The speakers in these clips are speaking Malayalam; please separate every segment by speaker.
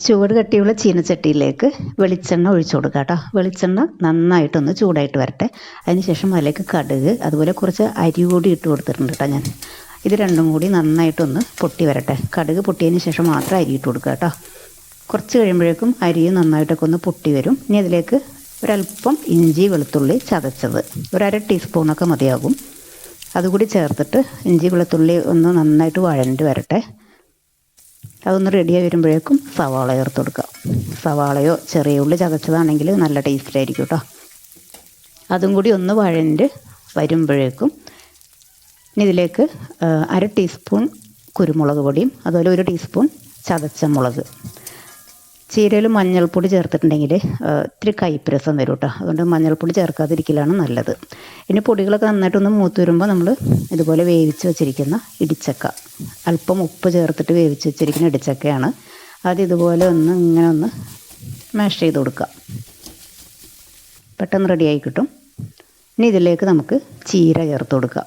Speaker 1: ചുവട് കട്ടിയുള്ള ചീനച്ചട്ടിയിലേക്ക് വെളിച്ചെണ്ണ ഒഴിച്ചു കൊടുക്കുക കേട്ടോ. വെളിച്ചെണ്ണ നന്നായിട്ടൊന്ന് ചൂടായിട്ട് വരട്ടെ. അതിനുശേഷം അതിലേക്ക് കടുക്, അതുപോലെ കുറച്ച് അരി കൂടി ഇട്ട് കൊടുത്തിട്ടുണ്ട് കേട്ടോ ഞാൻ. ഇത് രണ്ടും കൂടി നന്നായിട്ടൊന്ന് പൊട്ടി വരട്ടെ. കടുക് പൊട്ടിയതിന് ശേഷം മാത്രം അരി ഇട്ട് കൊടുക്കുക കേട്ടോ. കുറച്ച് കഴിയുമ്പോഴേക്കും അരി നന്നായിട്ടൊക്കെ ഒന്ന് പൊട്ടി വരും. ഇനി അതിലേക്ക് ഒരല്പം ഇഞ്ചി വെളുത്തുള്ളി ചതച്ചത്, ഒരു അര ടീസ്പൂണൊക്കെ മതിയാകും. അതുകൂടി ചേർത്തിട്ട് ഇഞ്ചി വെളുത്തുള്ളി ഒന്ന് നന്നായിട്ട് വഴണ്ട് വരട്ടെ. അതൊന്ന് റെഡിയായി വരുമ്പോഴേക്കും സവാള ചേർത്ത് കൊടുക്കുക. സവാളയോ ചെറിയ ഉള്ളി ചതച്ചതാണെങ്കിൽ നല്ല ടേസ്റ്റ് ആയിരിക്കും കേട്ടോ. അതും കൂടി ഒന്ന് വഴണ്ട് വരുമ്പോഴേക്കും ഇതിലേക്ക് അര ടീസ്പൂൺ കുരുമുളക് പൊടിയും അതുപോലെ ഒരു ടീസ്പൂൺ ചതച്ച മുളക്. ചീരയിൽ മഞ്ഞൾപ്പൊടി ചേർത്തിട്ടുണ്ടെങ്കിൽ ഇത്തിരി കയ്പ്പ് വരും കേട്ടോ. അതുകൊണ്ട് മഞ്ഞൾപ്പൊടി ചേർക്കാതിരിക്കലാണ് നല്ലത്. ഇനി പൊടികളൊക്കെ നന്നായിട്ടൊന്ന് മൂത്ത് വരുമ്പോൾ നമ്മൾ ഇതുപോലെ വേവിച്ച് വെച്ചിരിക്കുന്ന ഇടിച്ചക്ക, അല്പം ഉപ്പ് ചേർത്തിട്ട് വേവിച്ച് വെച്ചിരിക്കുന്ന ഇടിച്ചക്കയാണ്. അത് ഇതുപോലെ ഇങ്ങനെ ഒന്ന് മാഷ് ചെയ്ത് കൊടുക്കുക. പെട്ടെന്ന് റെഡിയായി കിട്ടും. ഇനി ഇതിലേക്ക് നമുക്ക് ചീര ചേർത്ത് കൊടുക്കുക.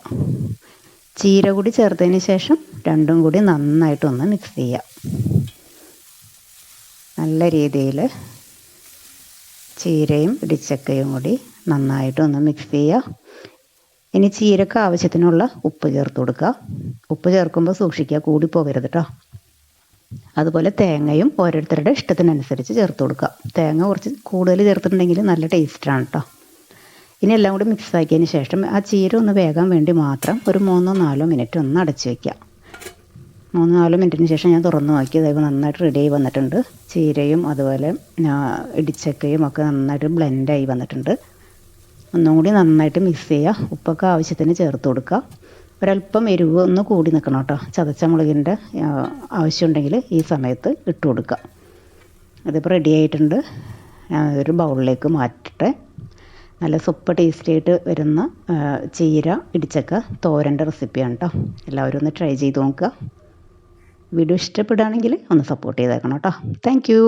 Speaker 1: ചീര കൂടി ചേർത്തതിന് ശേഷം രണ്ടും കൂടി നന്നായിട്ടൊന്ന് മിക്സ് ചെയ്യുക. നല്ല രീതിയിൽ ചീരയും ഇടിച്ചക്കയും കൂടി നന്നായിട്ടൊന്ന് മിക്സ് ചെയ്യുക. ഇനി ചീരക്ക് ആവശ്യത്തിനുള്ള ഉപ്പ് ചേർത്ത് കൊടുക്കുക. ഉപ്പ് ചേർക്കുമ്പോൾ സൂക്ഷിക്കുക, കൂടി പോകരുത് കേട്ടോ. അതുപോലെ തേങ്ങയും ഓരോരുത്തരുടെ ഇഷ്ടത്തിനനുസരിച്ച് ചേർത്ത് കൊടുക്കുക. തേങ്ങ കുറച്ച് കൂടുതൽ ചേർത്തിട്ടുണ്ടെങ്കിൽ നല്ല ടേസ്റ്റാണ് കേട്ടോ. ഇനി എല്ലാം കൂടി മിക്സ് ആക്കിയതിന് ശേഷം ആ ചീര ഒന്ന് വേകാൻ വേണ്ടി മാത്രം ഒരു 3-4 മിനിറ്റ് ഒന്ന് അടച്ച് വയ്ക്കുക. 3-4 മിനിറ്റിന് ശേഷം ഞാൻ തുറന്ന് നോക്കി. അതായത് നന്നായിട്ട് റെഡിയായി വന്നിട്ടുണ്ട്. ചീരയും അതുപോലെ ഇടിച്ചക്കയും ഒക്കെ നന്നായിട്ട് ബ്ലെൻഡായി വന്നിട്ടുണ്ട്. ഒന്നും കൂടി നന്നായിട്ട് മിക്സ് ചെയ്യുക. ഉപ്പൊക്കെ ആവശ്യത്തിന് ചേർത്ത് കൊടുക്കുക. ഒരല്പം എരിവ് ഒന്ന് കൂടി നിൽക്കണം കേട്ടോ. ചതച്ച മുളകിൻ്റെ ആവശ്യമുണ്ടെങ്കിൽ ഈ സമയത്ത് ഇട്ട് കൊടുക്കുക. അതിപ്പോൾ റെഡി ആയിട്ടുണ്ട്. ഒരു ബൗളിലേക്ക് മാറ്റട്ടെ. നല്ല സൂപ്പർ ടേസ്റ്റി ആയിട്ട് വരുന്ന ചീര ഇടിച്ചക്ക തോരൻ്റെ റെസിപ്പിയാണ് കേട്ടോ. എല്ലാവരും ഒന്ന് ട്രൈ ചെയ്ത് നോക്കുക. വീഡിയോ ഇഷ്ടപ്പെടുകയാണെങ്കിൽ ഒന്ന് സപ്പോർട്ട് ചെയ്തേക്കണം കേട്ടോ. Thank you.